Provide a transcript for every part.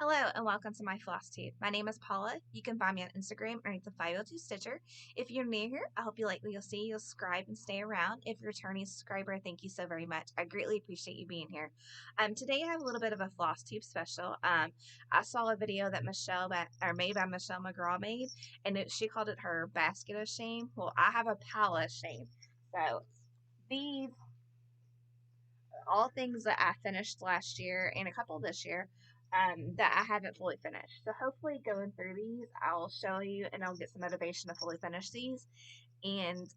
Hello and welcome to my Flosstube. My name is Paula. You can find me on Instagram underneath the 502 Stitcher. If you're new here, I hope you like what you'll see. You'll subscribe and stay around. If you're a returning subscriber, thank you so very much. I greatly appreciate you being here. Today I have a little bit of a Flosstube special. I saw a video that made by Michelle McGraw made, and she called it her basket of shame. Well, I have a pile of shame. So these are all things that I finished last year and a couple this year. That I haven't fully finished. So hopefully going through these, I'll show you and I'll get some motivation to fully finish these and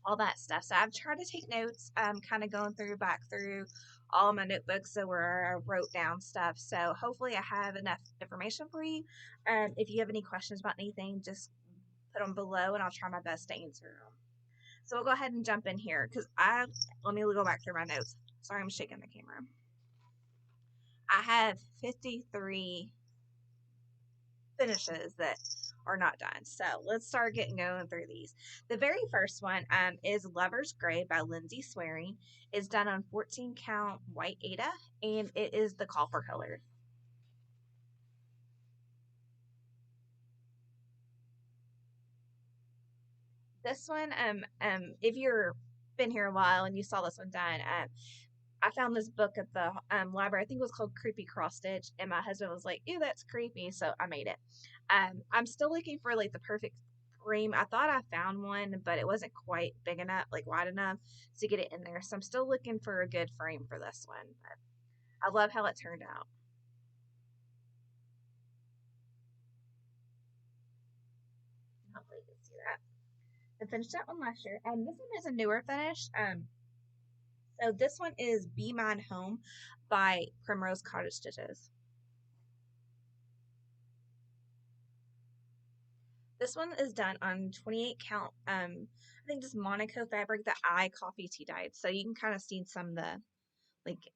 all that stuff. So I've tried to take notes, kind of going back through all my notebooks so where I wrote down stuff. So hopefully I have enough information for you. If you have any questions about anything, just put them below and I'll try my best to answer them. So we'll go ahead and jump in here because let me go back through my notes. Sorry, I'm shaking the camera. I have 53 finishes that are not done. So let's start going through these. The very first one is Lover's Gray by Lindsay Swearing. It's done on 14 count white Ada, and it is the call for colors. This one, if you're been here a while and you saw this one done, I found this book at the library. I think it was called Creepy Cross Stitch, and my husband was like, "Ew, that's creepy," so I made it. I'm still looking for like the perfect frame. I thought I found one, but it wasn't quite big enough, like wide enough to get it in there. So I'm still looking for a good frame for this one. But I love how it turned out. Hopefully you can see that. I finished that one last year. This one is a newer finish. So this one is Be Mine Home by Primrose Cottage Stitches. This one is done on 28 count, I think just Monaco fabric that I coffee tea dyed. So you can kind of see some of the like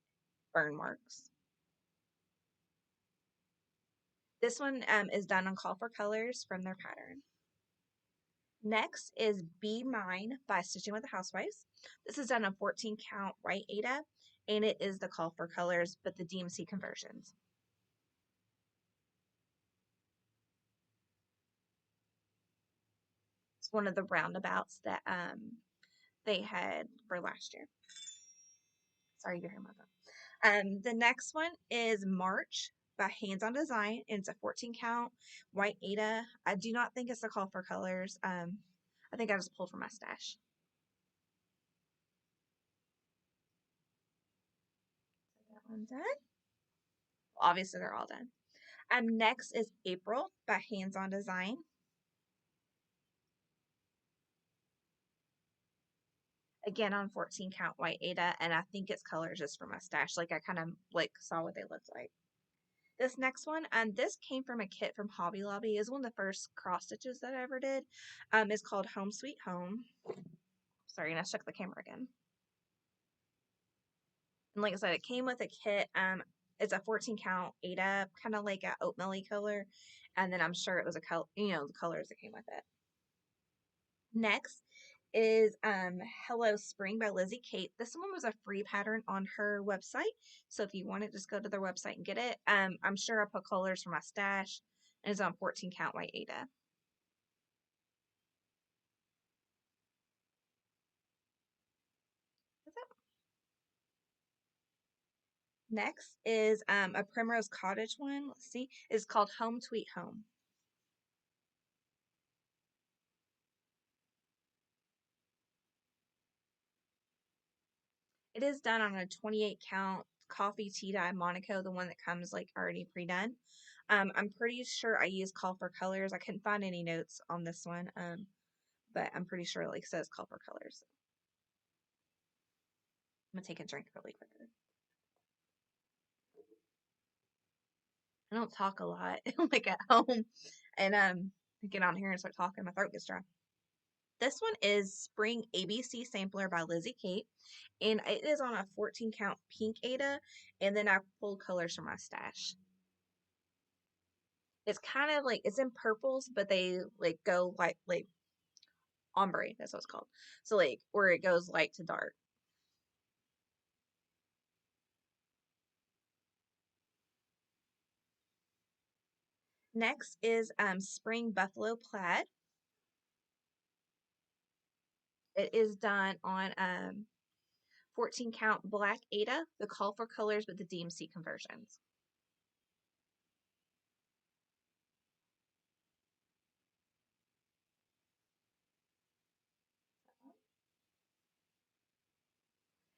burn marks. This one is done on Call for Colors from their pattern. Next is Be Mine by Stitching with the Housewives. This is done on 14 count white Ada, and it is the Call for Colors, but the DMC conversions. It's one of the roundabouts that they had for last year. Sorry, you hear my phone. The next one is March by Hands on Design, and it's a 14 count white Ada. I do not think it's a call for colors. I think I just pulled from my stash. So that one's done. Obviously, they're all done. Next is April by Hands on Design. Again on 14 count white Ada, and I think it's colors just from my stash. Like I kind of like saw what they looked like. This next one, this came from a kit from Hobby Lobby. Is one of the first cross stitches that I ever did. It's called Home Sweet Home. Sorry, let's check the camera again. And like I said, it came with a kit. It's a 14 count Ada, kind of like a oatmeal color, and then I'm sure it was a color, the colors that came with it. Next is Hello Spring by Lizzie Kate. This one was a free pattern on her website, so if you want it, just go to their website and get it. I'm sure I put colors from my stash, and it's on 14 count white Ada. Next is a Primrose Cottage one. Let's see. It's called Home Sweet Home. It is done on a 28 count coffee tea dye Monaco, the one that comes like already pre-done. I'm pretty sure I used Call for Colors. I couldn't find any notes on this one, but I'm pretty sure it like says Call for Colors. I'm gonna take a drink really quick. I don't talk a lot like at home, and get on here and start talking, my throat gets dry. This one is Spring ABC Sampler by Lizzie Kate, and it is on a 14 count pink Ada, and then I pulled colors from my stash. It's kind of like, it's in purples, but they like go like ombre, that's what it's called. So like where it goes light to dark. Next is Spring Buffalo Plaid. It is done on 14 count black Ada, the call for colors with the DMC conversions.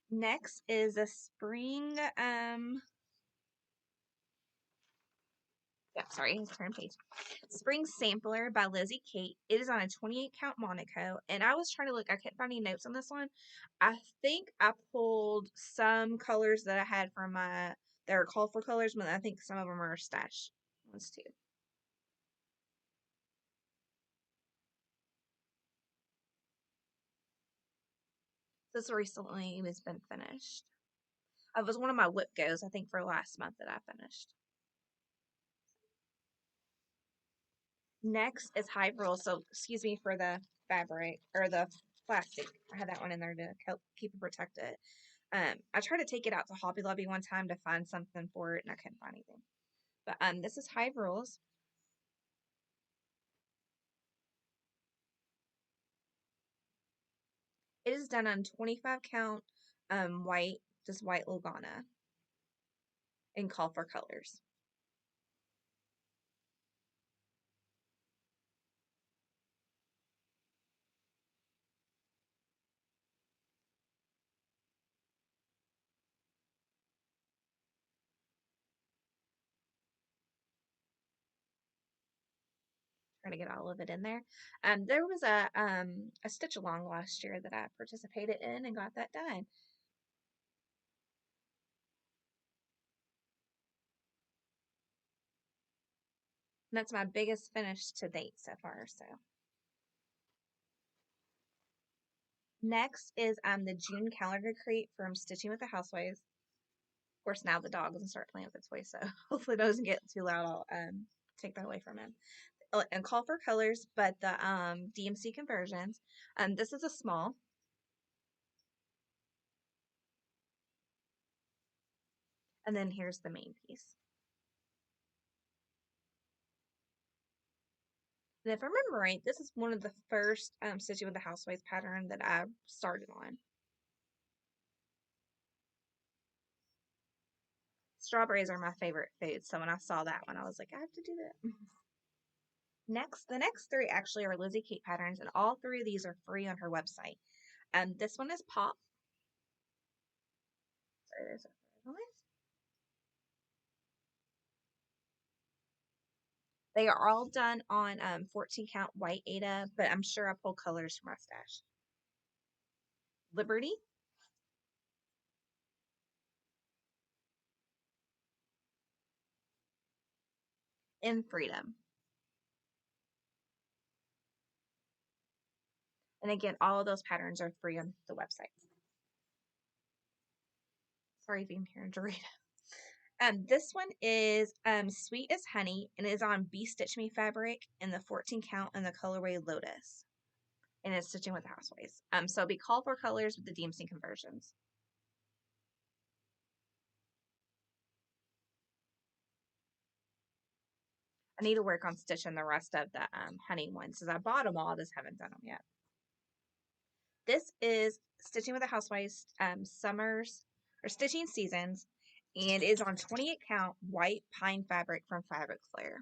Next is a spring, turn page. Spring Sampler by Lizzie Kate. It is on a 28 count Monaco, and I was trying to look, I couldn't find any notes on this one. I think I pulled some colors that I had from my, that are called for colors, but I think some of them are stash ones too. This recently has been finished. It was one of my whip goes, I think, for last month that I finished. Next is Hyrule. So, excuse me for the fabric or the plastic. I had that one in there to help keep it protected. I tried to take it out to Hobby Lobby one time to find something for it, and I couldn't find anything. But this is Hive Rules. It is done on 25 count white, just white Lugana, and call for colors. Trying to get all of it in there. There was a stitch along last year that I participated in and got that done. And that's my biggest finish to date so far. So next is the June calendar crate from Stitching with the Housewives. Of course, now the dog doesn't start playing with its toys, so hopefully it doesn't get too loud. I'll take that away from him. And call for colors, but the DMC conversions. This is a small. And then here's the main piece. And if I remember right, this is one of the first Stitching with the Housewives pattern that I started on. Strawberries are my favorite food, so when I saw that one, I was like, I have to do that. Next, the next three actually are Lizzie Kate patterns, and all three of these are free on her website. This one is Pop. Sorry, there's a one. They are all done on 14 count white Ada, but I'm sure I pulled colors from my stash. Liberty and Freedom. And again, all of those patterns are free on the website. Sorry if you can hear Dorita. This one is Sweet as Honey and is on Be Stitch Me fabric in the 14 count in the colorway Lotus. And it's Stitching with the Housewives. So it'll be call for colors with the DMC conversions. I need to work on stitching the rest of the honey ones because I bought them all, just haven't done them yet. This is Stitching with the Housewives Summers or Stitching Seasons, and is on 28 count white pine fabric from Fabric Flare.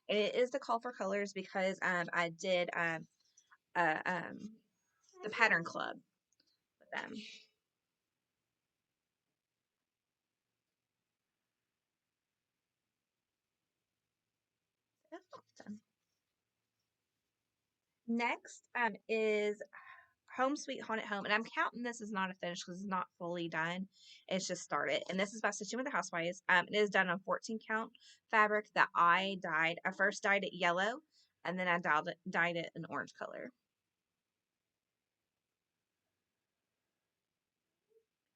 And it is the call for colors because I did the pattern club with them. Next is Home Sweet Haunted Home, and I'm counting this as not a finish because it's not fully done. It's just started, and this is by Stitching with the Housewives. It is done on 14 count fabric that I dyed. I first dyed it yellow, and then I dyed it an orange color.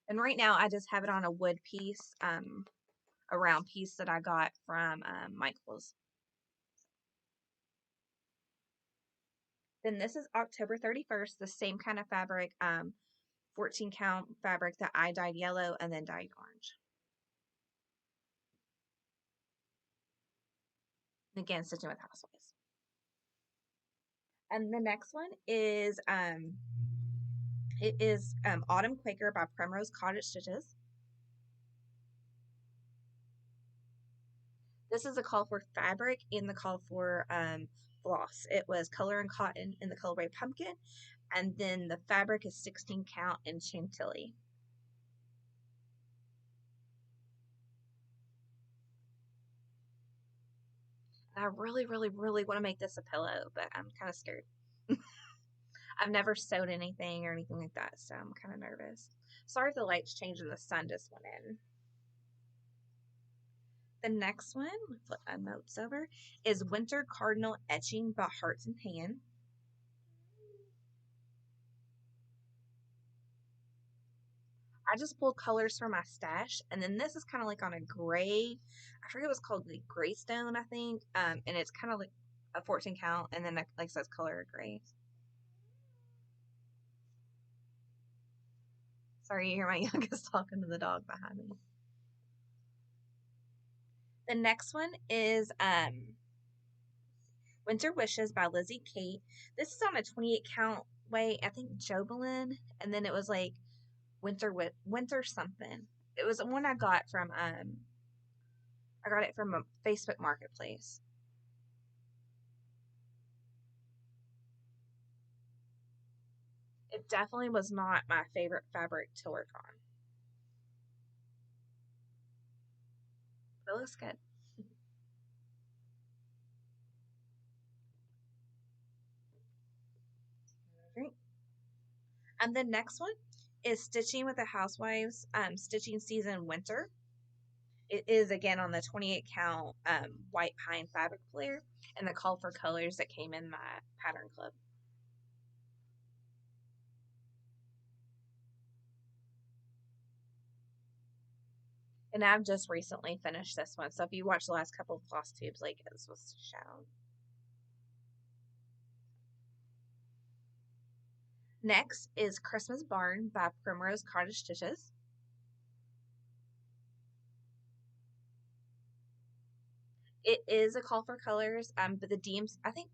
And right now, I just have it on a wood piece, a round piece that I got from Michael's. Then this is October 31st, the same kind of fabric, 14 count fabric that I dyed yellow and then dyed orange. Again, stitching with Housewives. And the next one is Autumn Quaker by Primrose Cottage Stitches. This is a call for fabric and the call for floss. It was color and cotton in the colorway pumpkin, and then the fabric is 16 count in chantilly. And I really, really, really want to make this a pillow, but I'm kind of scared. I've never sewed anything or anything like that, so I'm kind of nervous. Sorry if the light's changing, the sun just went in. The next one, flip my notes over, is Winter Cardinal Etching by Hearts and Hand. I just pulled colors from my stash, and then this is kind of like on a gray, I forget what's called, like gray stone, I think, and it's kind of like a 14 count, and then like says color gray. Sorry, you hear my youngest talking to the dog behind me. The next one is Winter Wishes by Lizzie Kate. This is on a 28 count way, I think Jobelin, and then it was like winter something. It was one I got it from a Facebook marketplace. It definitely was not my favorite fabric to work on. But it looks good. Great. And the next one is Stitching with the Housewives, Stitching Season Winter. It is again on the 28 count white pine fabric flare and the call for colors that came in my pattern club. And I've just recently finished this one, so if you watch the last couple of Flosstubes, like this was shown. Next is Christmas Barn by Primrose Cottage Stitches. It is a call for colors, but the DMC, I think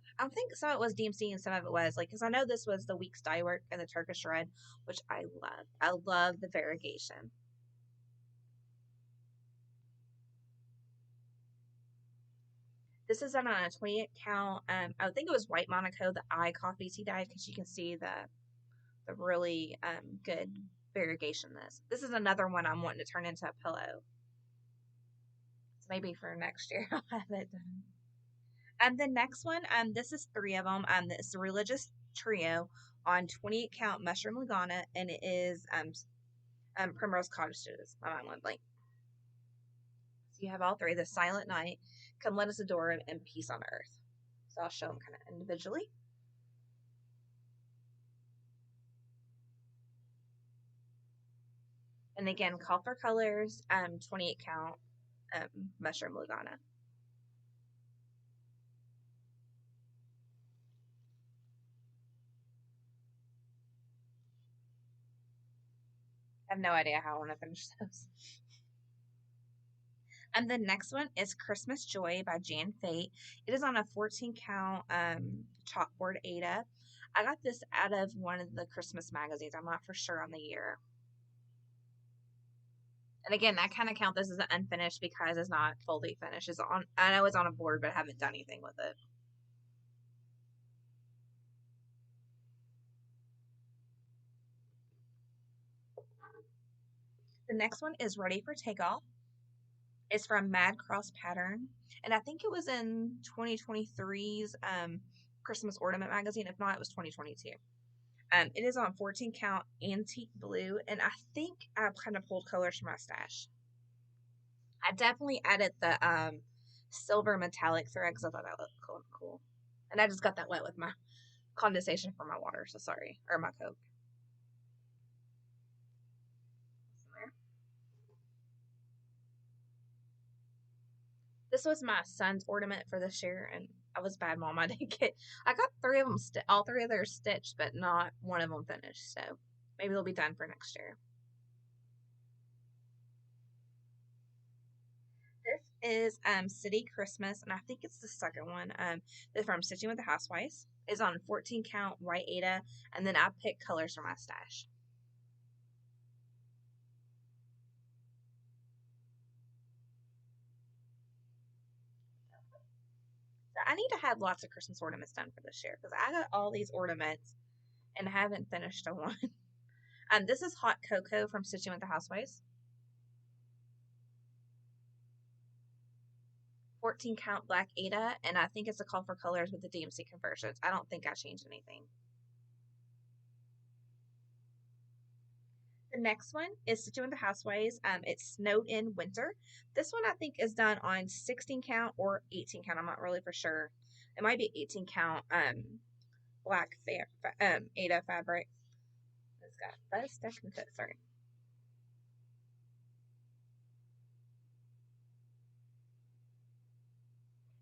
some of it was DMC and some of it was like, because I know this was the week's dye work and the Turkish red, which I love. I love the variegation. This is on a 28 count. I think it was white Monaco, the eye coffee tea dye, because you can see the really good variegation. This is another one I'm wanting to turn into a pillow. So maybe for next year I'll have it done. And the next one, this is 3 of them. This is a religious trio on 28 count mushroom lagana, and it is Primrose Cottage Stitches. My mind went blank. So you have all 3. The Silent Night, Come Let Us Adore Him, and Peace on Earth. So I'll show them kind of individually. And again, call for colors, 28 count mushroom lagana. I have no idea how I want to finish those. And the next one is Christmas Joy by Jan Fate. It is on a 14 count chalkboard Ada. I got this out of one of the Christmas magazines. I'm not for sure on the year. And again, I kind of count this as an unfinished because it's not fully finished. I know it's on a board, but I haven't done anything with it. The next one is Ready for Takeoff. It's from Mad Cross Pattern, and I think it was in 2023's Christmas Ornament magazine. If not, it was 2022. It is on 14 count antique blue, and I think I kind of pulled colors from my stash. I definitely added the silver metallic thread because I thought that looked cool. And I just got that wet with my condensation from my water, so sorry. Or my Coke. This was my son's ornament for this year, and I was bad mom. I got 3 of them, all 3 of theirs stitched, but not one of them finished. So maybe they'll be done for next year. This is City Christmas, and I think it's the second one. It's from Stitching with the Housewives. It's on 14 count white Ada, and then I picked colors for my stash. So I need to have lots of Christmas ornaments done for this year because I got all these ornaments and haven't finished a one. This is Hot Cocoa from Stitching with the Housewives. 14 count black Ada, and I think it's a call for colors with the DMC conversions. I don't think I changed anything. The next one is Stitching with the Housewives. It's Snowed in Winter. This one I think is done on 16 count or 18 count. I'm not really for sure. It might be 18 count black Ada fabric. It's got fuzz stuck in it. Sorry.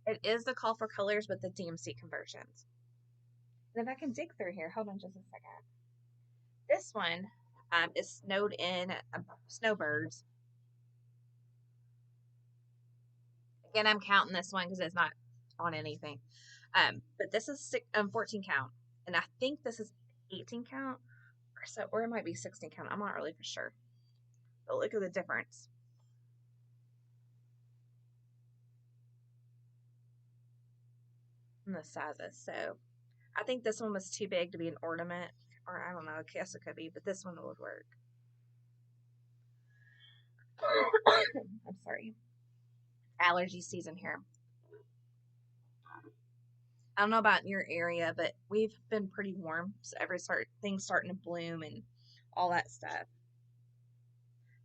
It is the call for colors with the DMC conversions. And if I can dig through here, hold on just a second. This one is Snowed in Snowbirds. Again, I'm counting this one because it's not on anything. But this is 14 count, and I think this is 18 count, or it might be 16 count. I'm not really for sure. But look at the difference. In the sizes. So I think this one was too big to be an ornament, or I don't know. I guess it could be, but this one would work. I'm sorry. Allergy season here. I don't know about in your area, but we've been pretty warm. So things starting to bloom and all that stuff.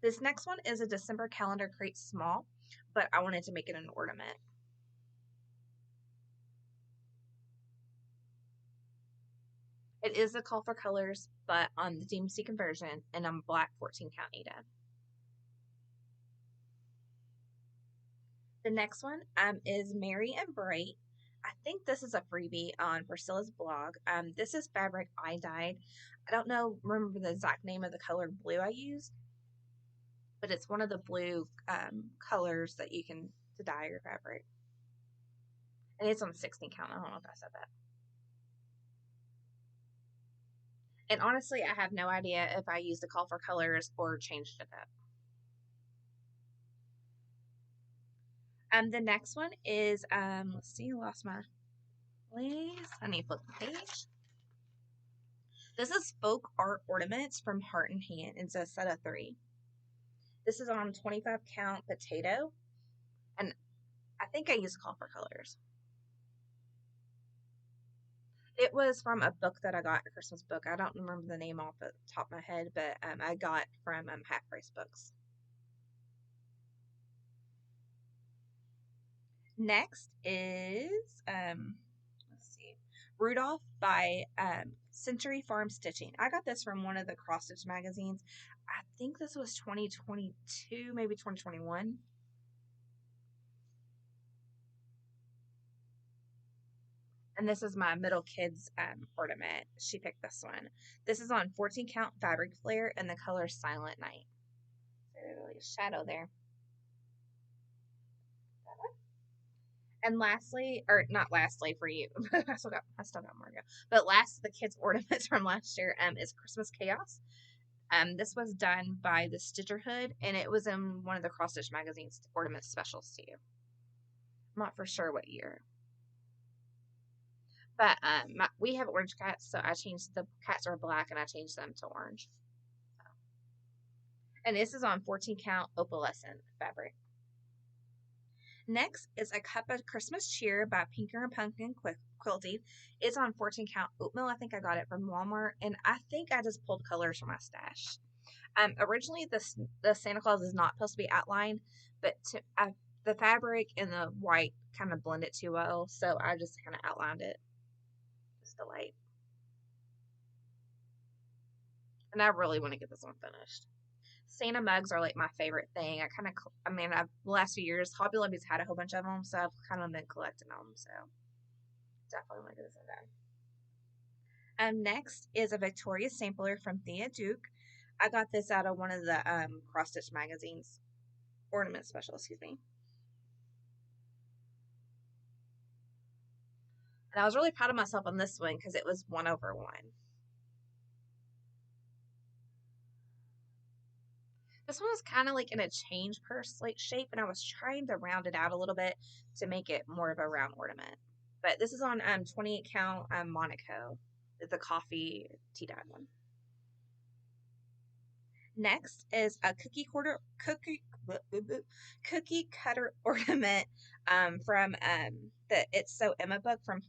This next one is a December calendar crate small, but I wanted to make it an ornament. It is a call for colors, but on the DMC conversion, and I'm black 14 count Ada. The next one is Merry and Bright. I think this is a freebie on Priscilla's blog. This is fabric I dyed. I don't remember the exact name of the color blue I used, but it's one of the blue colors that you can to dye your fabric. And it's on 16 count. I don't know if I said that. And honestly, I have no idea if I used the call for colors or changed it up. The next one is, let's see, lost my place. I need to flip the page. This is Folk Art Ornaments from Heart and Hand. It's a set of 3. This is on 25 count potato. And I think I used call for colors. It was from a book that I got, a Christmas book. I don't remember the name off the top of my head, but I got from Half Price Books. Next is, let's see, Rudolph by Century Farm Stitching. I got this from one of the cross stitch magazines. I think this was 2022, maybe 2021. And this is my middle kid's ornament. She picked this one. This is on 14 count fabric flare and the color Silent Night. So really shadow there. And lastly, or not lastly for you, I still got more to go. But last, the kids' ornaments from last year is Christmas Chaos. This was done by the Stitcherhood, and it was in one of the Cross Stitch Magazine's ornament specials too. I'm not for sure what year. But we have orange cats, so I changed the cats are black, and I changed them to orange. And this is on 14 count opalescent fabric. Next is A Cup of Christmas Cheer by Pinker and Pumpkin Quilting. It's on 14 count oatmeal. I think I got it from Walmart, and I think I just pulled colors from my stash. Originally, the Santa Claus is not supposed to be outlined, but the fabric and the white kind of blended too well, so I just kind of outlined it. Just the light. And I really want to get this one finished. Santa mugs are like my favorite thing. The last few years, Hobby Lobby's had a whole bunch of them, so I've kind of been collecting them. So definitely want to get this one done. Next is a Victoria sampler from Thea Duke. I got this out of one of the Cross Stitch Magazine's ornament special. Excuse me. And I was really proud of myself on this one because it was 1/1. This one was kind of like in a change purse like shape, and I was trying to round it out a little bit to make it more of a round ornament. But this is on 28 count Monaco. It's a coffee tea dye one. Next is a cookie cutter ornament from the It's So Emma book from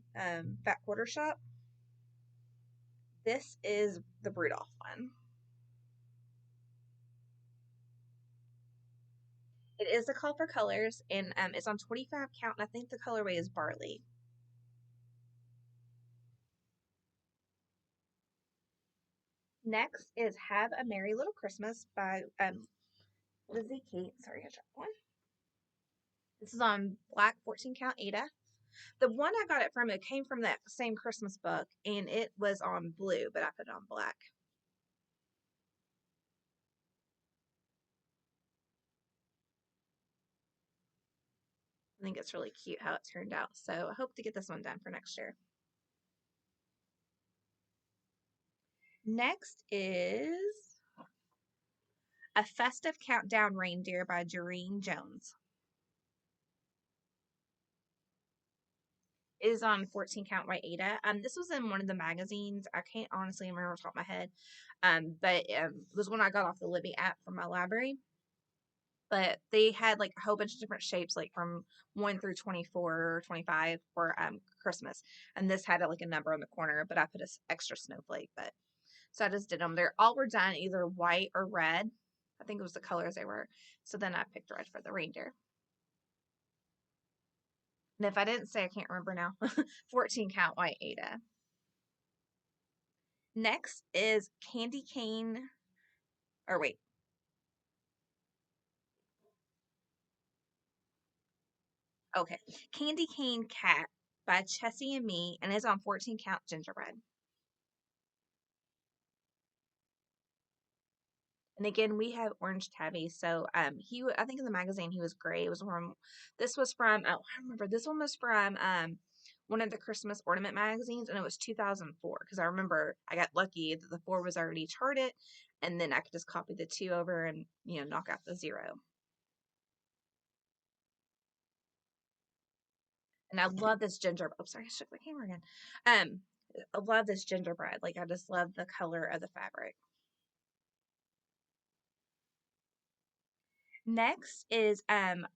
Fat Quarter Shop. This is the Rudolph one. It is a call for colors, and it's on 25 count, and I think the colorway is barley. Next is Have a Merry Little Christmas by Lizzie Kate. Sorry, I dropped one. This is on black 14 count Ada. The one I got it from, it came from that same Christmas book, and it was on blue, but I put it on black. I think it's really cute how it turned out. So I hope to get this one done for next year. Next is A Festive Countdown Reindeer by Jareen Jones. It is on 14 count by Ada. This was in one of the magazines. I can't honestly remember off the top of my head. But it was when I got off the Libby app from my library. But they had like a whole bunch of different shapes, like from 1 through 24 or 25 for Christmas. And this had like a number on the corner, but I put an extra snowflake. But so I just did them. They're all were done either white or red. I think it was the colors they were. So then I picked red for the reindeer. And if I didn't say, I can't remember now. 14 count white Ada. Next is Candy Cane. Or wait. Okay. Candy Cane Cat by Chessie and Me, and it's on 14 count gingerbread. And again, we have Orange Tabby. So I think in the magazine he was gray. It was from this was from oh I remember this one was from one of the Christmas ornament magazines, and it was 2004 because I remember I got lucky that the 4 was already charted, and then I could just copy the 2 over and knock out the 0. And I love this gingerbread. Oh, sorry, I shook my camera again. Um, I love this gingerbread. Like I just love the color of the fabric. Next is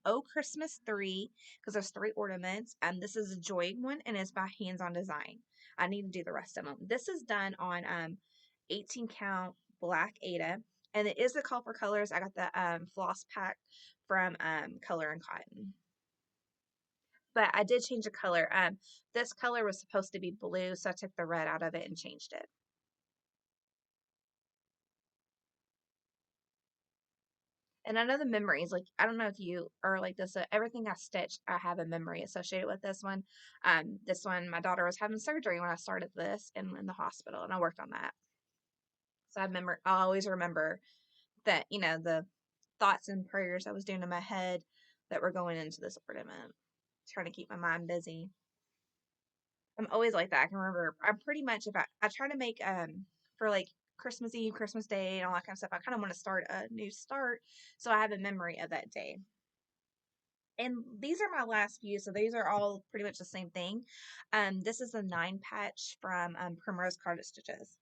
Oh Christmas 3, because there's 3 ornaments. This is a joy one, and it's by Hands On Design. I need to do the rest of them. This is done on 18 count black Ada, and it is the call for colors. I got the floss pack from Color and Cotton. But I did change the color. This color was supposed to be blue, so I took the red out of it and changed it. And I know the memories, like, I don't know if you are like this, everything I stitched, I have a memory associated with this one. This one, my daughter was having surgery when I started this in the hospital, and I worked on that. So I always remember that, the thoughts and prayers I was doing in my head that were going into this ornament, trying to keep my mind busy. I'm always like that. I can remember, I'm pretty much, if I try to make, for like Christmas Eve, Christmas Day, and all that kind of stuff, I kind of want to start a new start. So I have a memory of that day. And these are my last few, so these are all pretty much the same thing. This is a 9 patch from Primrose Cottage Stitches.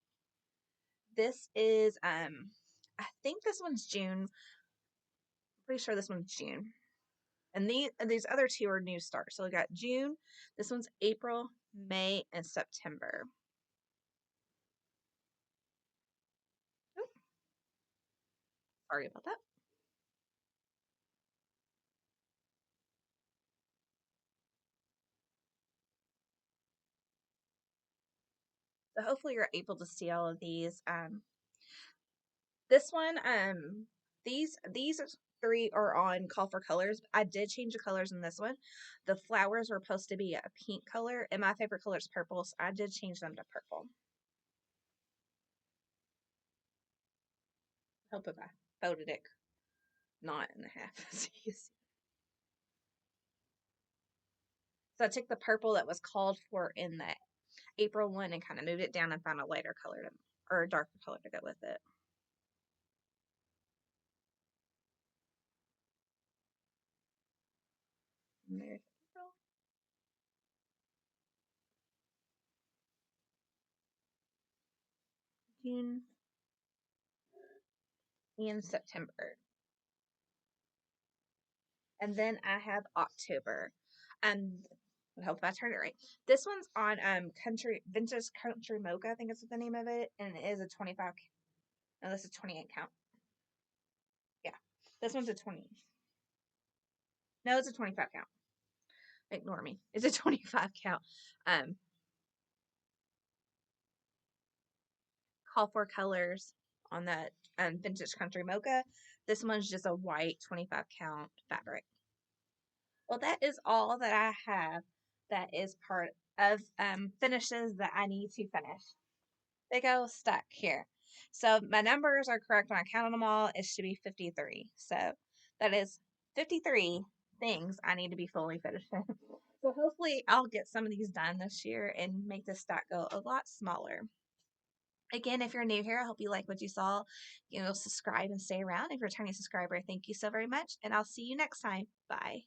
This is I think this one's June. Pretty sure this one's June. And these other 2 are new starts. So we got June, this one's April, May, and September. Oop, sorry about that. So hopefully you're able to see all of these. This one, these 3 are on call for colors. I did change the colors in this one. The flowers were supposed to be a pink color, and my favorite color is purple, so I did change them to purple. Hope if I folded it not in half. So So I took the purple that was called for in the April one and kind of moved it down and found a lighter color or a darker color to go with it. And there's April. June, and September. And then I have October. I hope I turned it right. This one's on country vintage country mocha, I think is the name of it, and it is a 25. No, this is 28 count. Yeah, this one's a 20. No, it's a 25 count. Ignore me. It's a 25 count. Um, call for colors on that vintage country mocha. This one's just a white 25 count fabric. Well, that is all that I have that is part of finishes that I need to finish. They go stuck here. So my numbers are correct when I counted them all. It should be 53. So that is 53 things I need to be fully finished in. So hopefully I'll get some of these done this year and make this stack go a lot smaller. Again, if you're new here, I hope you like what you saw. Subscribe and stay around. If you're a returning subscriber, thank you so very much. And I'll see you next time. Bye.